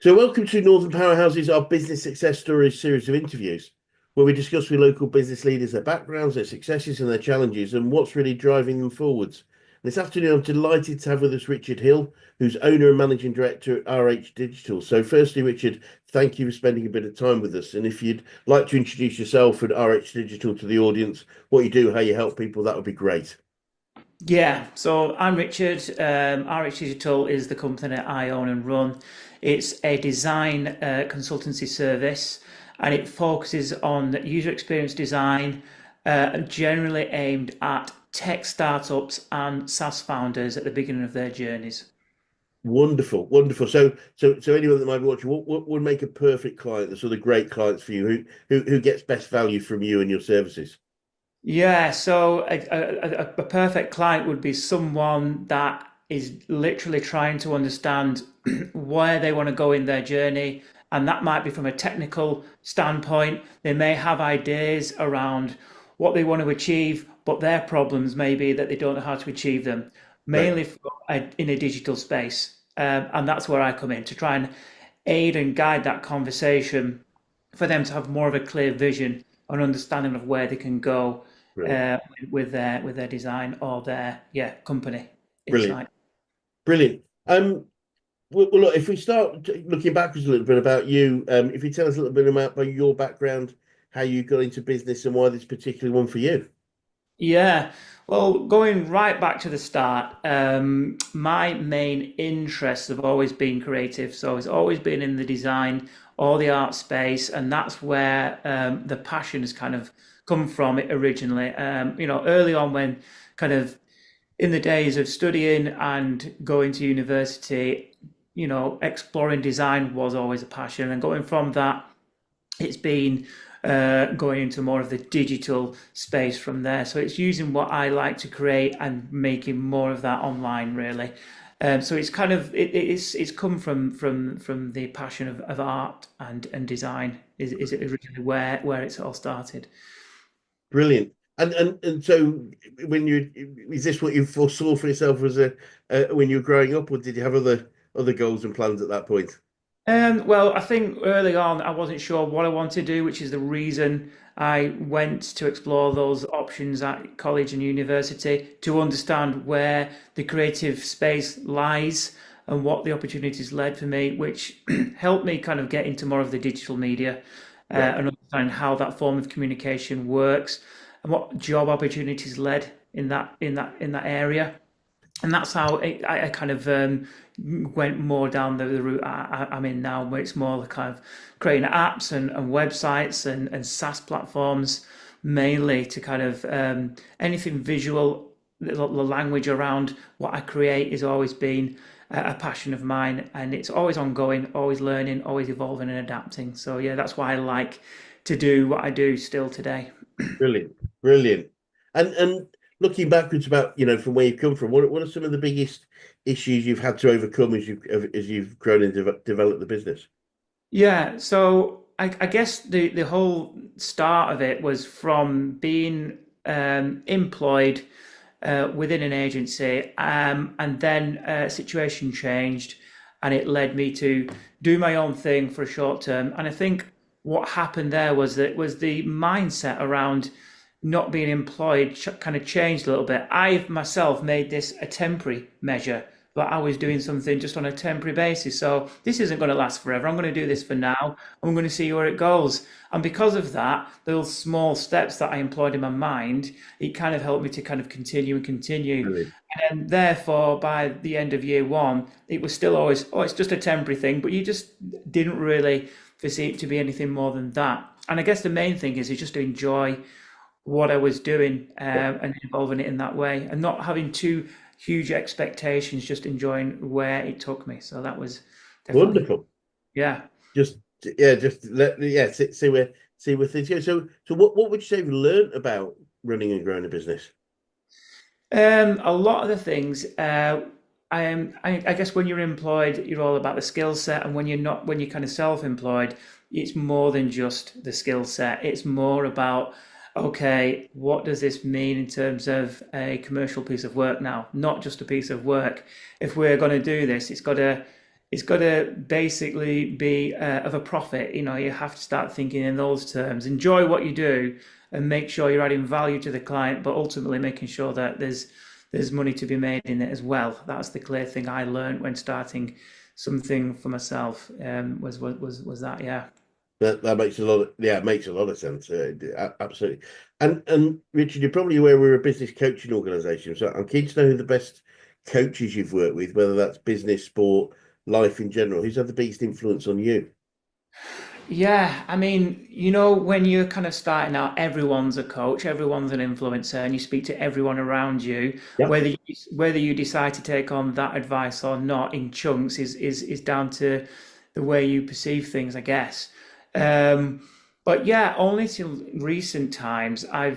So, welcome to Northern Powerhouses, our business success stories series of interviews, where we discuss with local business leaders their backgrounds, their successes, and their challenges, and what's really driving them forwards. This afternoon, I'm delighted to have with us Richard Hill, who's owner and managing director at RH Digital. So, firstly, Richard, thank you for spending a bit of time with us. And if you'd like to introduce yourself and RH Digital to the audience, what you do, how you help people, that would be great. Yeah, so I'm Richard. RH Digital is the company that I own and run. It's a design consultancy service and it focuses on user experience design, generally aimed at tech startups and SaaS founders at the beginning of their journeys. Wonderful, wonderful. So anyone that might be watching, what would make a perfect client, the sort of great clients for you, who gets best value from you and your services? Yeah, so a perfect client would be someone that is literally trying to understand where they want to go in their journey. And that might be from a technical standpoint. They may have ideas around what they want to achieve, but their problems may be that they don't know how to achieve them, Right, mainly in a digital space. And that's where I come in to try and aid and guide that conversation for them to have more of a clear vision and understanding of where they can go brilliant, uh, with their design or their company brilliant, insight. brilliant. Look, if we start looking backwards a little bit about you, if you tell us a little bit about your background, how you got into business, and why this particular one for you. Yeah, well, going right back to the start, my main interests have always been creative. So it's always been in the design or the art space, and that's where the passion has kind of come from it originally. Early on when kind of in the days of studying and going to university, exploring design was always a passion, and going from that it's been going into more of the digital space from there. So it's using what I like to create and making more of that online, really. So it's kind of it's come from the passion of art and design is it originally where it's all started. Brilliant. And so, when you is this what you foresaw for yourself as a when you were growing up, or did you have other goals and plans at that point? Well, I think early on I wasn't sure what I wanted to do, which is the reason I went to explore those options at college and university to understand where the creative space lies and what the opportunities led for me, which helped me kind of get into more of the digital media Right. and understand how that form of communication works and what job opportunities led in that area, and that's how I kind of went more down the route I'm in now, where it's more kind of creating apps and websites and SaaS platforms, mainly to kind of anything visual. The language around what I create has always been a passion of mine, and it's always ongoing, always learning, always evolving and adapting. So yeah, that's why I like to do what I do still today. Brilliant, brilliant. And looking backwards about, from where you've come from, what are some of the biggest issues you've had to overcome as you've grown and developed the business? Yeah, so I guess the whole start of it was from being employed within an agency, and then a situation changed, and it led me to do my own thing for a short term. And I think what happened there was the mindset around not being employed kind of changed a little bit. I myself made this a temporary measure, but I was doing something just on a temporary basis. So this isn't going to last forever. I'm going to do this for now. I'm going to see where it goes. And because of that, those small steps that I employed in my mind, it kind of helped me to kind of continue and continue. Brilliant. And therefore, by the end of year one, it was still always, oh, it's just a temporary thing, but you just didn't really foresee it to be anything more than that. And I guess the main thing is just to enjoy what I was doing and involving it in that way, and not having too huge expectations, just enjoying where it took me. So that was definitely, Wonderful. yeah. Just just see where things go. So what would you say you've learned about running and growing a business? A lot of the things, I guess when you're employed, you're all about the skill set, and when you're not, when you're kind of self-employed, it's more than just the skill set. It's more about, okay, what does this mean in terms of a commercial piece of work now? Not just a piece of work. If we're going to do this, it's got to it's got to basically be of a profit. You know, you have to start thinking in those terms. Enjoy what you do and make sure you're adding value to the client, but ultimately making sure that there's money to be made in it as well. That's the clear thing I learned when starting something for myself. Was that, yeah. That makes a lot of, yeah, it makes a lot of sense. Absolutely. And Richard, you're probably aware we're a business coaching organization. So I'm keen to know who the best coaches you've worked with, whether that's business, sport, life in general. Who's had the biggest influence on you? Yeah, I mean, when you're kind of starting out, everyone's a coach, everyone's an influencer, and you speak to everyone around you. Yep. Whether you decide to take on that advice or not in chunks is down to the way you perceive things, I guess. But yeah, only till recent times, I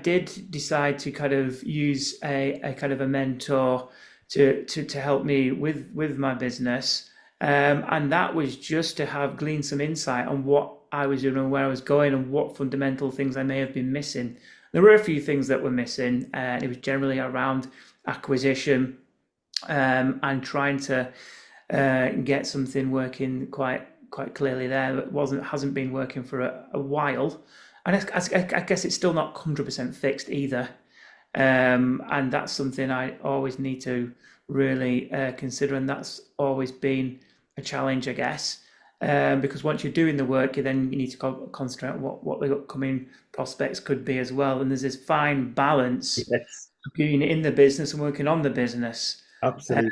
did decide to kind of use a kind of a mentor to help me with my business. And that was just to have gleaned some insight on what I was doing and where I was going and what fundamental things I may have been missing. There were a few things that were missing, and it was generally around acquisition, and trying to get something working quite clearly there that hasn't been working for a while. And I guess it's still not 100% fixed either. And that's something I always need to really consider, and that's always been a challenge, I guess. Because once you're doing the work, you need to concentrate on what the upcoming prospects could be as well. And there's this fine balance Yes, of being in the business and working on the business. absolutely.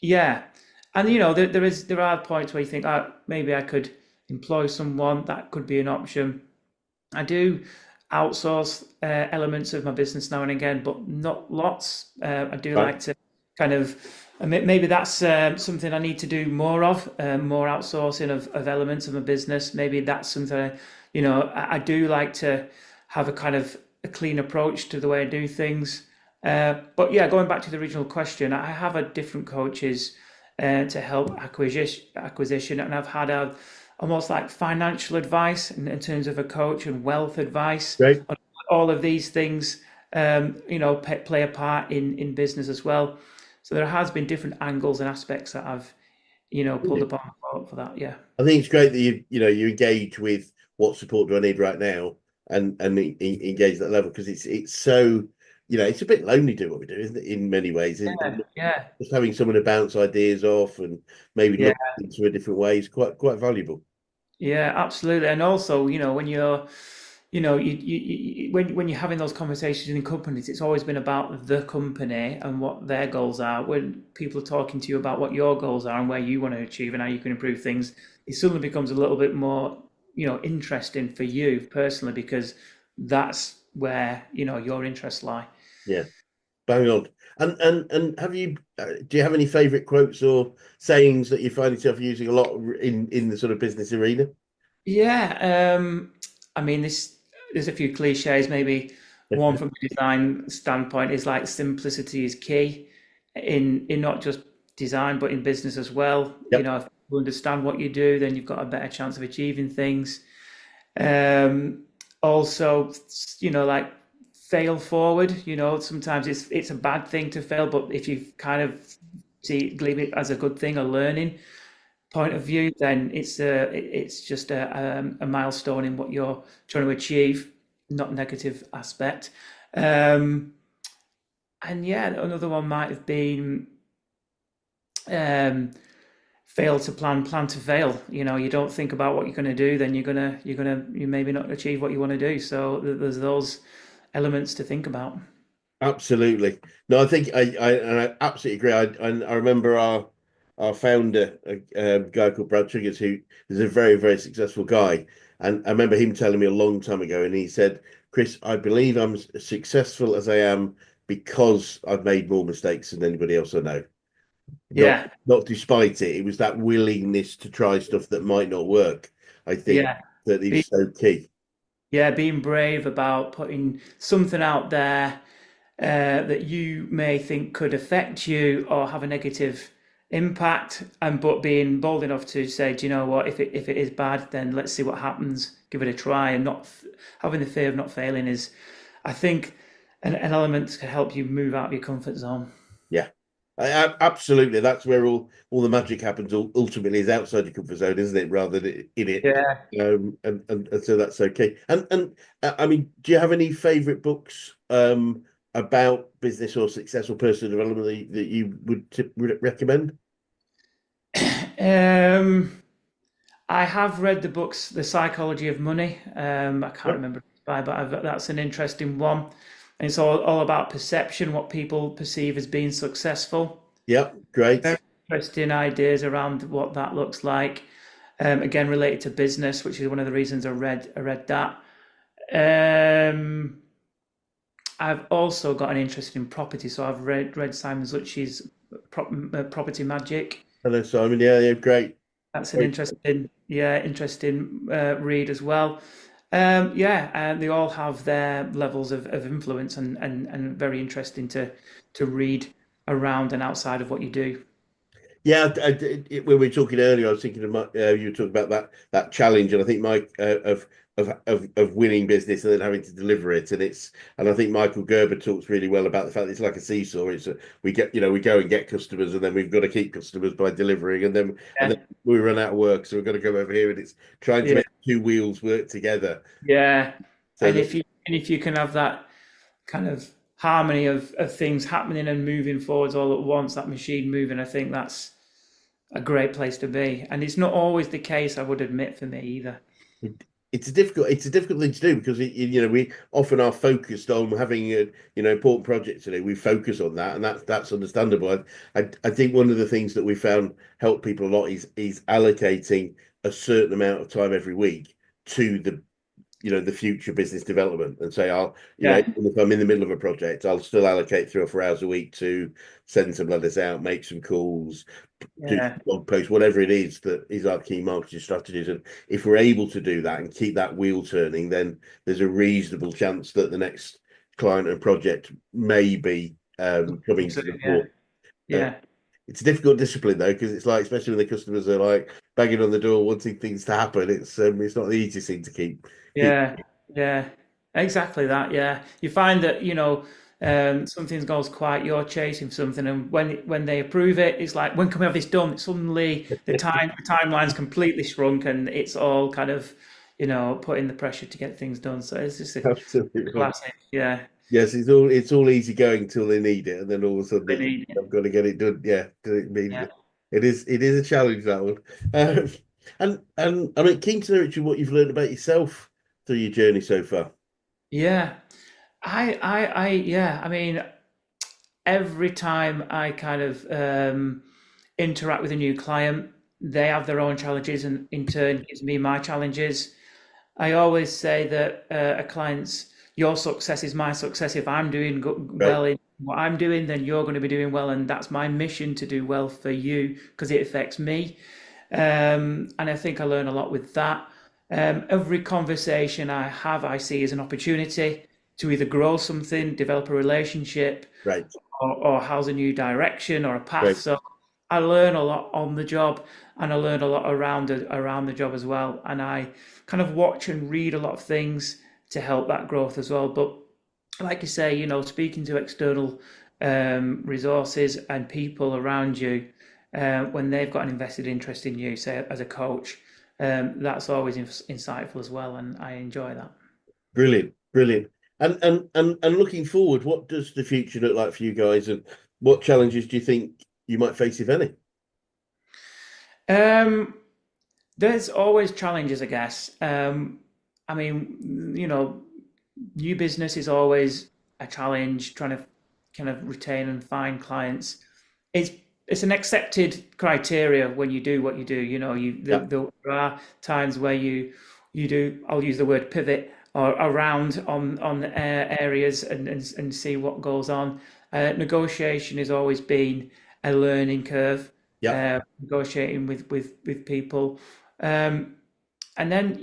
Yeah, and there are points where you think, maybe I could employ someone. That could be an option. I do outsource elements of my business now and again, but not lots. I do Right. like to kind of, maybe that's something I need to do more of, more outsourcing of elements of my business. Maybe that's something, I do like to have a kind of a clean approach to the way I do things. But yeah, going back to the original question, I have had different coaches to help acquisition, and I've had almost like financial advice in terms of a coach and wealth advice. Great. All of these things, play a part in business as well. So there has been different angles and aspects that I've, pulled upon for that. Yeah. I think it's great that you engage with what support do I need right now, and engage that level, because it's so, it's a bit lonely doing what we do, isn't it? In many ways, Yeah. Yeah. just having someone to bounce ideas off and maybe Yeah. look into a different way is quite valuable. Yeah, absolutely. And also, when you're, when you're having those conversations in companies, it's always been about the company and what their goals are. When people are talking to you about what your goals are and where you want to achieve and how you can improve things, it suddenly becomes a little bit more, interesting for you personally, because that's where, your interests lie. Yeah, bang on. And do you have any favorite quotes or sayings that you find yourself using a lot in the sort of business arena? Yeah, I mean, there's a few cliches. Maybe one from a design standpoint is like simplicity is key in not just design but in business as well. Yep. If you understand what you do, then you've got a better chance of achieving things. Also, like fail forward. Sometimes it's a bad thing to fail, but if you kind of believe it as a good thing, a learning point of view, then it's just a milestone in what you're trying to achieve, not negative aspect. Um, and yeah, another one might have been um, fail to plan to fail. You don't think about what you're going to do, then you maybe not achieve what you want to do. So there's those elements to think about. Absolutely. No, I think I absolutely agree. I remember our founder, a guy called Brad Triggers, who is a very, very successful guy. And I remember him telling me a long time ago, and he said, Chris, I believe I'm as successful as I am because I've made more mistakes than anybody else I know. Not Yeah, not despite it. It was that willingness to try stuff that might not work. I think yeah. that is so key. Yeah, being brave about putting something out there that you may think could affect you or have a negative impact, and but being bold enough to say, do you know what, if it is bad, then let's see what happens, give it a try, and not having the fear of not failing is, I think, an element to help you move out of your comfort zone. Yeah, Absolutely. That's where all the magic happens. Ultimately, is outside your comfort zone, isn't it? Rather than in it. Yeah. And so that's okay. And I mean, do you have any favorite books about business or successful personal development that you would recommend? Um, I have read the books, The Psychology of Money. I can't Yep. remember who it's by, but that's an interesting one. And it's all about perception, what people perceive as being successful. Yep. Great. Very interesting ideas around what that looks like. Again, related to business, which is one of the reasons I read that. Um, I've also got an interest in property, so I've read Simon Zutchi's Property Magic. Hello, Simon. Yeah. Yeah. Great. That's an Great. interesting read as well. Yeah, and they all have their levels of influence and very interesting to read around and outside of what you do. Yeah, when we were talking earlier, I was thinking of you were talking about that challenge, and I think Mike of winning business and then having to deliver it, and I think Michael Gerber talks really well about the fact that it's like a seesaw. We get we go and get customers, and then we've got to keep customers by delivering, and then Yeah, we run out of work, so we've got to go over here, and it's trying to yeah, make two wheels work together yeah. so And that if you can have that kind of harmony of things happening and moving forwards all at once, that machine moving, I think that's a great place to be. And it's not always the case, I would admit, for me either. It, it's a difficult thing to do because we often are focused on having a important project to do. We focus on that, and that's understandable. I think one of the things that we found help people a lot is allocating a certain amount of time every week to the future business development, and say Yeah, even if I'm in the middle of a project, I'll still allocate 3 or 4 hours a week to send some letters out, make some calls, do some yeah, blog posts, whatever it is that is our key marketing strategies. And if we're able to do that and keep that wheel turning, then there's a reasonable chance that the next client and project may be coming so, to the yeah, fore. Uh, yeah, it's a difficult discipline though, because it's like, especially when the customers are like banging on the door wanting things to happen. It's not the easiest thing to keep. yeah, yeah. Exactly that. Yeah, you find that something goes quiet, you're chasing something, and when they approve it, it's like, when can we have this done? Suddenly, the timeline's completely shrunk, and it's all kind of putting the pressure to get things done. So it's just a Absolutely. classic. Yeah, Yes, it's all easy going till they need it, and then all of a sudden they need it. I've got to get it done. Yeah, do it Yeah. immediately. It is a challenge, that one. Um, and I mean, keen to know, Richard, what you've learned about yourself through your journey so far. Yeah. Yeah. I mean, every time I kind of interact with a new client, they have their own challenges, and in turn gives me my challenges. I always say that a client's your success is my success. If I'm doing Right. well in what I'm doing, then you're going to be doing well, and that's my mission to do well for you because it affects me. And I think I learn a lot with that. Every conversation I have, I see as an opportunity to either grow something, develop a relationship, Right. or how's a new direction or a path. Right. So I learn a lot on the job, and I learn a lot around the job as well. And I kind of watch and read a lot of things to help that growth as well. But like you say, speaking to external resources and people around you, when they've got an invested interest in you, say as a coach, that's always insightful as well, and I enjoy that. Brilliant. Brilliant. And looking forward, what does the future look like for you guys, and what challenges do you think you might face, if any? Um, there's always challenges, I guess. I mean, new business is always a challenge, trying to kind of retain and find clients. It's it's an accepted criteria when you do what you do. Yeah. There are times where you do. I'll use the word pivot or around on areas and see what goes on. Negotiation has always been a learning curve. Yeah. Negotiating with people. Um, and then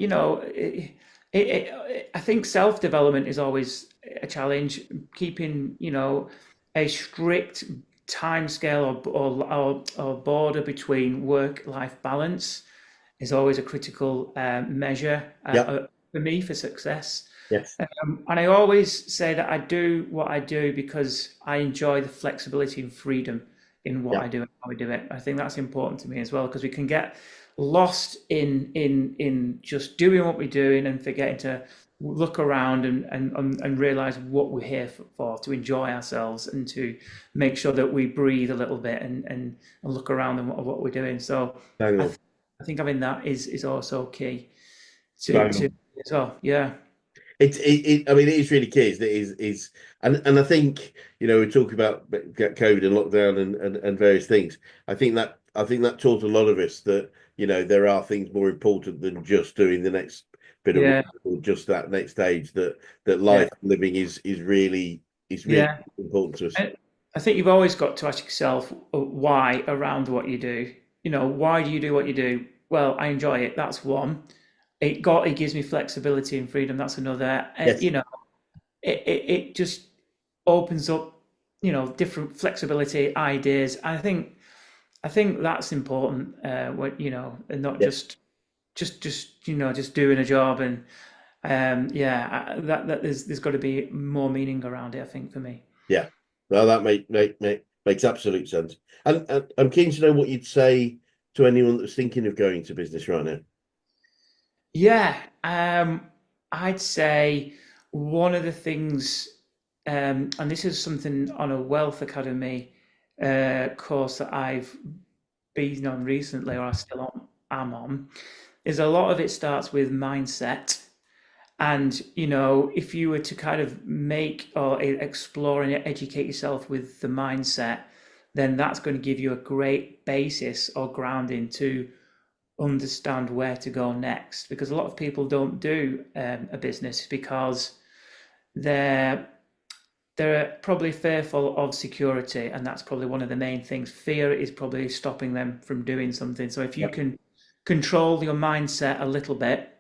I think self development is always a challenge. Keeping a strict time scale or border between work life balance is always a critical measure Yeah. for me for success. Yes. And I always say that I do what I do because I enjoy the flexibility and freedom in what Yeah. I do and how we do it. I think that's important to me as well because we can get lost in just doing what we're doing and forgetting to look around and realize what we're here for, to enjoy ourselves and to make sure that we breathe a little bit and look around and what we're doing. So Bang I, on. th- I think having that is also key Bang to on. as well. Yeah. I mean, it is really key. Is and I think we talk about COVID and lockdown and various things. I think that taught a lot of us that there are things more important than just doing the next bit of work Yeah. or just that next stage. That Yeah. life living is really Yeah. important to us. I think you've always got to ask yourself why around what you do. Why do you do what you do? Well, I enjoy it. That's one. It gives me flexibility and freedom. That's another. Yes, It just opens up, different flexibility ideas. I think that's important. And not yeah, just doing a job and that there's got to be more meaning around it. I think for me. yeah. Well, that makes absolute sense. And I'm keen to know what you'd say to anyone that's thinking of going to business right now. Yeah, I'd say one of the things, and this is something on a Wealth Academy course that I've been on recently, or I still am on, is a lot of it starts with mindset. And, if you were to kind of make or explore and educate yourself with the mindset, then that's going to give you a great basis or grounding to understand where to go next because a lot of people don't do a business because they're probably fearful of security, and that's probably one of the main things. Fear is probably stopping them from doing something. So if you Yeah, can control your mindset a little bit,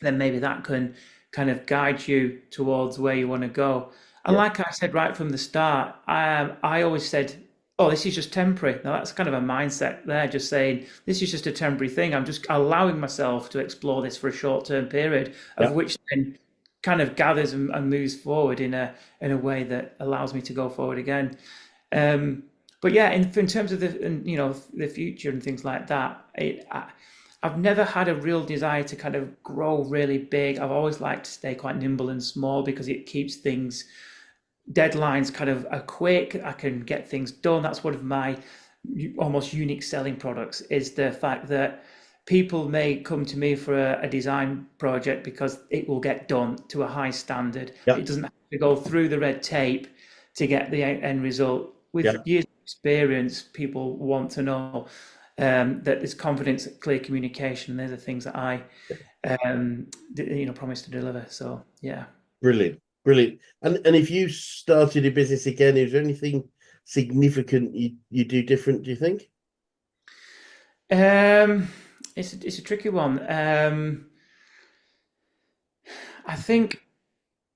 then maybe that can kind of guide you towards where you want to go. And yeah, like I said right from the start, I always said, "Oh, this is just temporary." Now that's kind of a mindset there, just saying this is just a temporary thing. I'm just allowing myself to explore this for a short-term period, of yeah. which then kind of gathers and moves forward in a way that allows me to go forward again. But yeah, in terms of the future and things like that, I've never had a real desire to kind of grow really big. I've always liked to stay quite nimble and small because it keeps things deadlines kind of are quick. I can get things done. That's one of my almost unique selling products is the fact that people may come to me for a design project because it will get done to a high standard. Yeah, It doesn't have to go through the red tape to get the end result. yeah, With years of experience, people want to know that there's confidence, clear communication. They're the things that I, promise to deliver. So yeah. brilliant, brilliant. And if you started a business again, is there anything significant you do different, do you think? Um, it's a tricky one. I think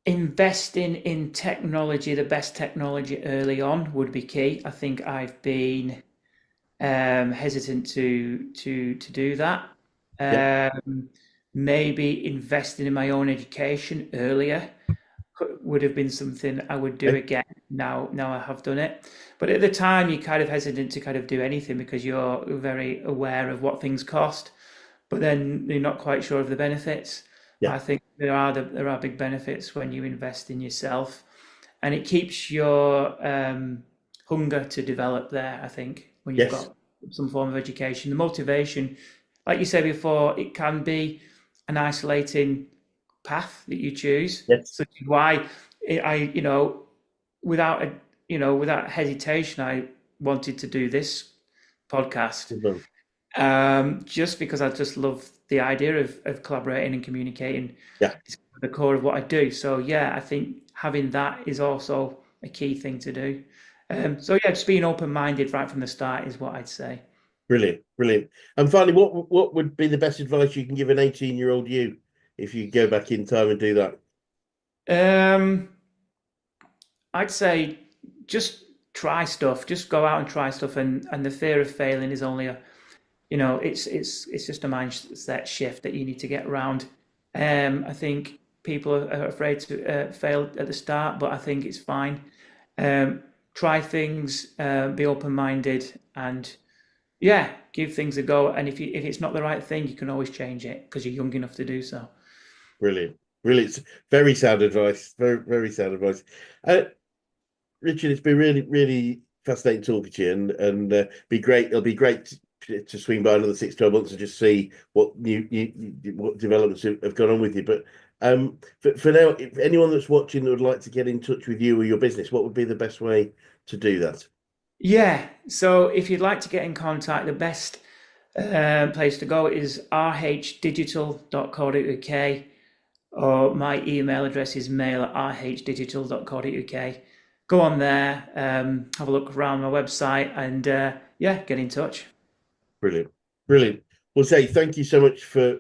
investing in technology, the best technology early on would be key. I think I've been hesitant to do that. Yeah, Maybe investing in my own education earlier would have been something I would do okay. again. Now I have done it, but at the time you're kind of hesitant to kind of do anything because you're very aware of what things cost, but then you're not quite sure of the benefits. Yeah, I think there are big benefits when you invest in yourself, and it keeps your hunger to develop there. I think when you've yes, got some form of education, the motivation, like you said before, it can be an isolating path that you choose. yes. So why without without hesitation, I wanted to do this podcast Good man. just because I just love the idea of collaborating and communicating. Yeah, It's the core of what I do. So yeah, I think having that is also a key thing to do. So yeah, just being open-minded right from the start is what I'd say. brilliant, brilliant. And finally, what would be the best advice you can give an 18-year-old you if you go back in time and do that? Um, I'd say just try stuff, just go out and try stuff, and the fear of failing is only it's just a mindset shift that you need to get around. I think people are afraid to fail at the start, but I think it's fine. Um, try things, be open-minded, and yeah, give things a go. And if it's not the right thing, you can always change it because you're young enough to do so. Brilliant. Brilliant. Very sound advice. Very, very sound advice. Uh, Richard, it's been really, really fascinating talking to you, and be great. It'll be great to swing by another 6 to 12 months and just see what what developments have gone on with you. But for now, if anyone that's watching that would like to get in touch with you or your business, what would be the best way to do that? Yeah. So if you'd like to get in contact, the best place to go is rhdigital.co.uk, or my email address is mail@rhdigital.co.uk. Go on there, have a look around my website, and yeah, get in touch. Brilliant, brilliant. Well, say thank you so much for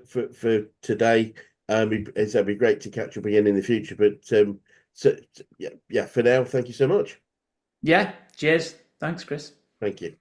today. It'd be great to catch up again in the future. But so yeah, yeah. For now, thank you so much. Yeah, cheers. Thanks, Chris. Thank you.